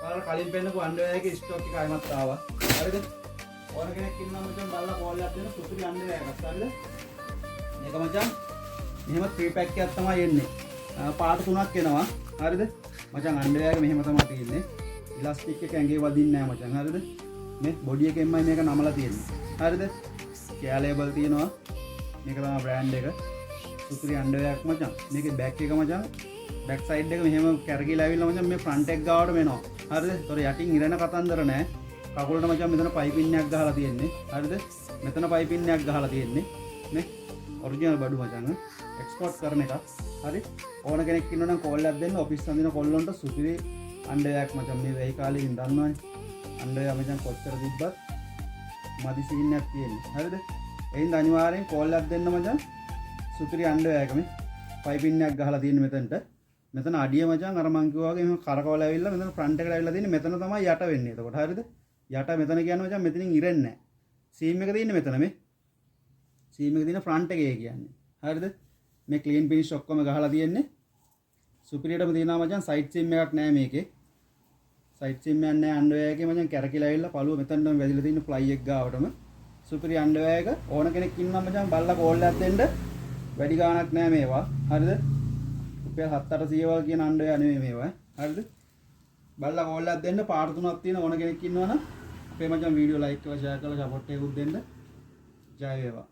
ඔයාලා කලින් පෙන්නපු අන්ඩර්වෙයාර් එකේ ස්ටොක් එක ආයෙමත් ආවා. හරිද? ඕන කෙනෙක් ඉන්නවා මචං බලලා කෝල් එකක් දෙන්න සුපිරි අන්ඩර්වෙයාර් එකක්. හරිද? මේක මචං මෙහෙම 3 පැක් එකක් තමයි එන්නේ. පාට 3ක් එනවා. හරිද? මචං අන්ඩර්වෙයාර් එක මෙහෙම තමයි තියෙන්නේ. ඉලාස්ටික් එක ඇඟේ වදින්නේ නැහැ මචං. හරිද? මේ බොඩි එකෙන්මයි මේක නමලා තියෙන්නේ. හරිද? කෑ ලේබල් තියෙනවා. මේක තමයි බ්‍රෑන්ඩ් එක. සුපිරි අන්ඩර්වෙයාර් එකක් මචං. මේකේ බෑක් එක මචං බෑක් සයිඩ් එක මෙහෙම කැරකිලා ඇවිල්ලා මචං මේ ෆ්‍රන්ට් එක ගාවට වෙනවා. හරිද? ඒතොර යටින් ඉරෙන කතන්දර නැහැ. කකුලට මචං මෙතන පයිපින් එකක් ගහලා තියෙන්නේ. හරිද? මෙතන පයිපින් එකක් ගහලා තියෙන්නේ. මේ ඔරිජිනල් බඩු මචං. එක්ස්පෝර්ට් කරන එකක්. හරි? ඕන කෙනෙක් ඉන්නවා නම් කෝල් එකක් දෙන්න. ඔෆිස් අඳින කොල්ලොන්ට සුපිරි අන්ඩර්වෙයාර් එකක් මචං. මේ වෙයි කාලේ ඉඳන් දන්නවනේ. අන්ඩර්වෙයාර් මචං කොච්චර තිබ්බත් මදි සීන් එකක් තියෙන්නේ. හරිද? එහෙනම් අනිවාර්යෙන් කෝල් එකක් දෙන්න මචං. සුපිරි අන්ඩර්වෙයාර් එක මේ පයිපින් එකක් ගහලා තියෙන්නේ මෙතනට. මෙතන අඩිය මචං අර මං කිව්වා වගේ එහෙම කරකවල ඇවිල්ලා මෙතන ෆ්‍රන්ට් එකට ඇවිල්ලා තියෙන්නේ. මෙතන තමයි යට වෙන්නේ. එතකොට හරිද? යට මෙතන කියන්නේ මචං මෙතනින් ඉරෙන්නේ නැහැ. සීම් එක තියෙන්නේ මෙතන මේ. සීම් එක තියෙන ෆ්‍රන්ට් එකේ කියන්නේ. හරිද? මේ ක්ලීන් ෆිනිෂ් ඔක්කොම ගහලා තියෙන්නේ. සුපිරියටම තියෙනවා මචං සයිඩ් සීම් එකක් නැහැ මේකේ. සයිඩ් සීම් එකක් නැහැ අන්ඩර්වෙයාර් එකේ මචං කැරකිලා ඇවිල්ලා පළුව මෙතනටම වැදිලා තියෙන ෆ්ලයි එක ගාවටම. සුපිරි අන්ඩර්වෙයාර් එක ඕන කෙනෙක් ඉන්නවා මචං බල්ලා කෝල් එකක් දෙන්න. වැඩි ගාණක් නැහැ මේවා. හරිද? රුපියල් 7-800 වල් කියන අන්ඩර්වෙයාර් නෙමෙයි මේවා. හරිද? බලලා කෝල් එකක් දෙන්න පාට 3ක් තියෙන ඕන කෙනෙක් ඉන්නවනම් අපේ මචං වීඩියෝ ලයික් කරලා ෂෙයා කරලා සපෝට් එකකුත් දෙන්න. ජය වේවා.